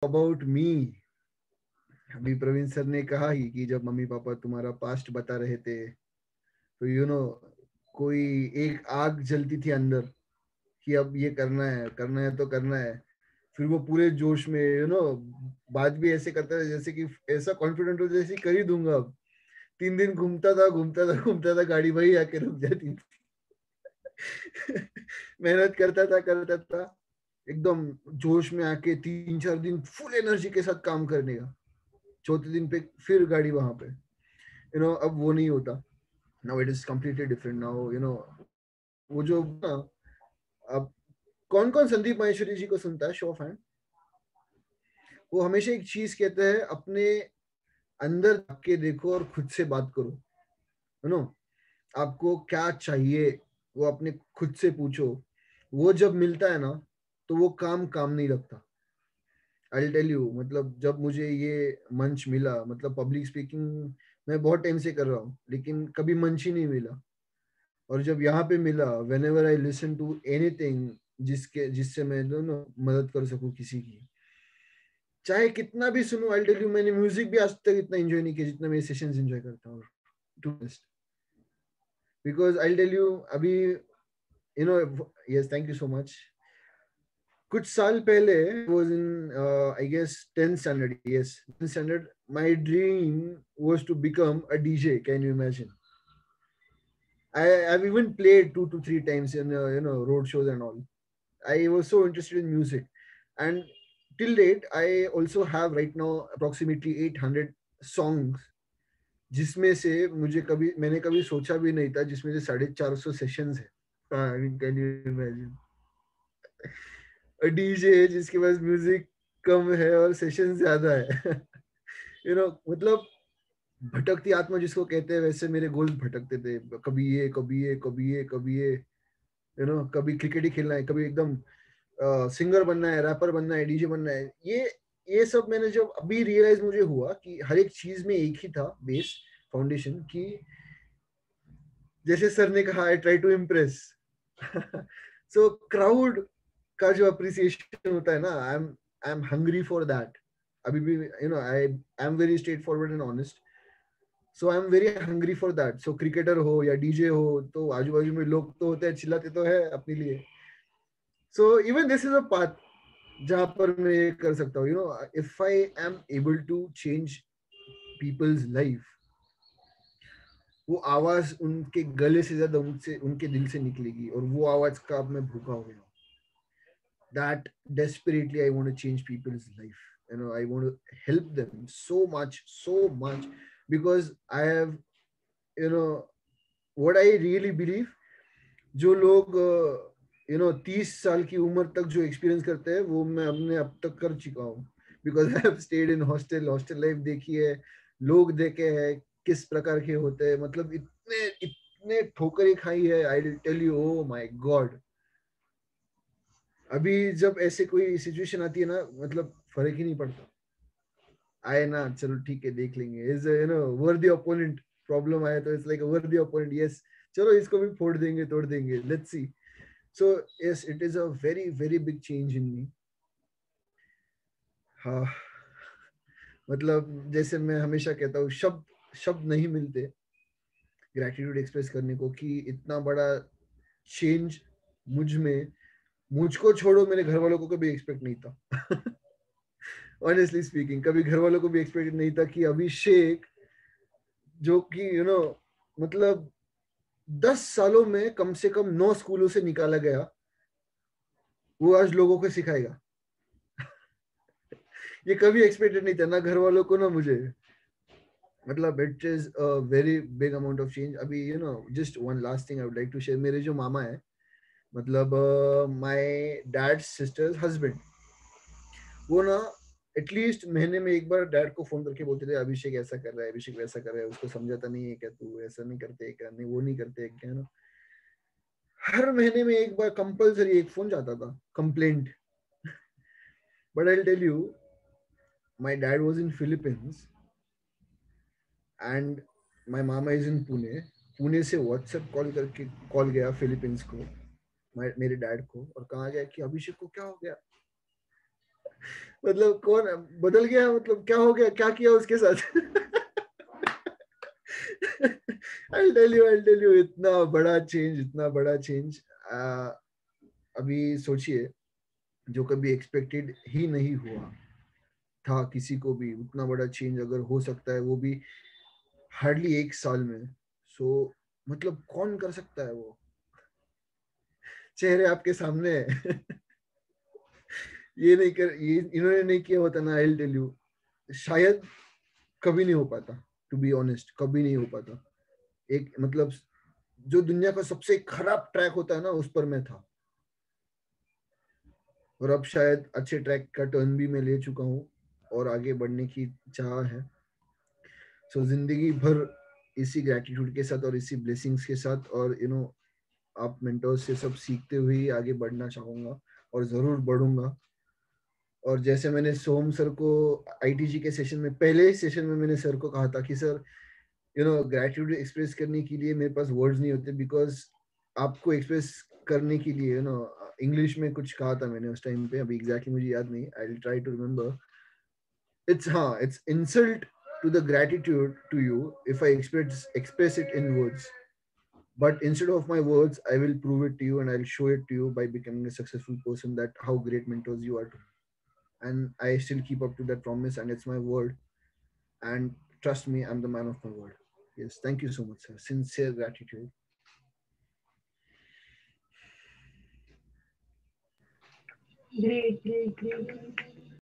About me, अभी Praveen sir ने कहा ही कि जब मम्मी पापा तुम्हारा पास्ट बता रहे थे तो कोई एक आग जलती थी अंदर कि अब ये करना है तो करना है। फिर वो पूरे जोश में बात भी ऐसे करता था जैसे कि ऐसा कॉन्फिडेंट हो जैसे कर ही दूंगा अब। 3 दिन घूमता था गाड़ी वही आके रुक जाती थी। मेहनत करता था एकदम जोश में आके 3-4 दिन फुल एनर्जी के साथ काम करने का। चौथे दिन पे फिर गाड़ी वहां पे अब वो नहीं होता। Now it is completely different now वो जो ना, अब कौन कौन संदीप माहेश्वरी जी को सुनता है, शो ऑफ हैंड। वो हमेशा एक चीज कहते हैं, अपने अंदर के देखो और खुद से बात करो। आपको क्या चाहिए वो अपने खुद से पूछो। वो जब मिलता है ना तो वो काम काम नहीं लगता। आई टेल यू, मतलब जब मुझे ये मंच मिला, मतलब पब्लिक स्पीकिंग मैं बहुत टाइम से कर रहा हूँ लेकिन कभी मंच ही नहीं मिला। और जब यहाँ पे मिला, whenever I listen to anything जिससे मैं मदद कर सकूं किसी की, चाहे कितना भी सुनूं। आई टेल यू, मैंने म्यूजिक भी आज तक इतना एंजॉय नहीं किया जितना मैं सेशंस एंजॉय करता हूँ, to best. Because I tell you अभी yes, thank you so much. कुछ साल पहले was in I guess 10th standard, yes 10th standard, my dream was to become a DJ. Can you imagine? I've even played 2 to 3 times in road shows and all. I was so interested in music, and till date I also have right now approximately 800 songs, जिसमें से मैंने कभी सोचा भी नहीं था, जिसमें से 450 सेशंस है। I mean, can you imagine? DJ जिसके पास म्यूजिक कम है और सेशन ज्यादा है। मतलब भटकती आत्मा जिसको कहते हैं, वैसे मेरे गोल्स भटकते थे। कभी ये कभी ये कभी ये कभी ये कभी क्रिकेट ही खेलना है, कभी एकदम सिंगर बनना है, रैपर बनना है, डीजे बनना है। ये सब मैंने जब अभी रियलाइज मुझे हुआ कि हर एक चीज में एक ही था बेस फाउंडेशन की। जैसे सर ने कहा, I try to impress. So crowd का जो अप्रिसिएशन होता है ना, I am hungry for that. अभी भी I am very straightforward and honest. So I am very hungry for that. So cricketer हो या डीजे हो तो आजू बाजू में लोग तो होते हैं, चिल्लाते तो है अपने लिए। So even this is a path जहां पर मैं ये कर सकता हूँ। If I am able to change people's life, वो आवाज उनके गले से ज्यादा उनसे उनके दिल से निकलेगी, और वो आवाज का अब मैं भूखा हो गया हूँ। That desperately I want to change people's life. I want to help them so much, because I have, what I really believe, जो लोग 30 साल की उम्र तक जो एक्सपीरियंस करते हैं वो मैं अपने अब तक कर चुका हूँ। Because I have stayed in hostel life देखी है, लोग देखे हैं किस प्रकार के होते हैं। मतलब इतने इतने ठोकरें खाई है, I will tell you, oh my God. अभी जब ऐसे कोई सिचुएशन आती है ना, मतलब फर्क ही नहीं पड़ता। आए ना, चलो ठीक है देख लेंगे। इज वर्दी ओपोनेंट, प्रॉब्लम आया तो it's like worthy opponent, yes चलो इसको भी फोड़ देंगे तोड़ देंगे, let's see. So yes, it is a very very big change in me. हाँ, मतलब जैसे मैं हमेशा कहता हूँ, शब्द शब्द नहीं मिलते ग्रेटिट्यूड एक्सप्रेस करने को, कि इतना बड़ा चेंज मुझ में, मुझको छोड़ो मेरे घर वालों को कभी एक्सपेक्ट नहीं था। ऑनेस्टली स्पीकिंग, कभी घर वालों को भी एक्सपेक्ट नहीं था कि अभिषेक, जो कि मतलब 10 सालों में कम से कम 9 स्कूलों से निकाला गया, वो आज लोगों को सिखाएगा। ये कभी एक्सपेक्टेड नहीं था, ना घर वालों को ना मुझे। मतलब it is a very big amount of change. अभी just one last thing I would like to share. मेरे जो मामा है, मतलब माय डैड सिस्टर्स हस्बैंड, वो ना एटलीस्ट महीने में एक बार डैड को फोन करके बोलते थे, अभिषेक ऐसा कर रहा है, अभिषेक वैसा कर रहा है, उसको समझाता नहीं है क्या, तू ऐसा नहीं करते क्या, नहीं वो नहीं करते क्या ना। हर महीने में एक बार कंपलसरी एक फोन जाता था, complaint. But I tell you, my dad was in Philippines and my मामा इज इन पुणे। पुणे से व्हाट्सएप कॉल करके कॉल गया फिलीपींस को, मेरे डैड को, और कहा गया कि अभिषेक को क्या हो गया। मतलब कौन बदल गया, मतलब क्या हो गया, क्या किया उसके साथ? I'll tell you, इतना बड़ा चेंज, इतना बड़ा चेंज। अभी सोचिए, जो कभी एक्सपेक्टेड ही नहीं हुआ था किसी को भी, उतना बड़ा चेंज अगर हो सकता है वो भी हार्डली 1 साल में। सो मतलब कौन कर सकता है वो? चेहरे आपके सामने है। ये इन्होंने नहीं किया होता ना, आई टेल यू, शायद कभी नहीं हो पाता। टू बी ऑनेस्ट, कभी नहीं हो पाता। एक मतलब जो दुनिया का सबसे खराब ट्रैक होता है ना, उस पर मैं था, और अब शायद अच्छे ट्रैक का टर्न भी मैं ले चुका हूँ और आगे बढ़ने की चाह है। सो जिंदगी भर इसी ग्रेटिट्यूड के साथ और इसी ब्लेसिंग्स के साथ, और आप मेंटोर्स से सब सीखते हुए ही आगे बढ़ना चाहूंगा, और जरूर बढ़ूंगा। और जैसे मैंने सोम सर को आईटीजी के सेशन में, पहले सेशन में मैंने सर को कहा था कि सर, ग्रेटिट्यूड एक्सप्रेस करने के लिए मेरे पास वर्ड्स नहीं होते, बिकॉज आपको एक्सप्रेस करने के लिए इंग्लिश में कुछ कहा था मैंने उस टाइम पे, अभी एग्जैक्टली मुझे याद नहीं, I will try to remember. It's insult to the gratitude to you if I express it in words, but instead of my words I will prove it to you and I'll show it to you by becoming a successful person, that how great mentors you are to me. And I still keep up to that promise, and it's my word. And trust me, I'm the man of my word. Yes, thank you so much, sir. Sincere gratitude. Great, great, great.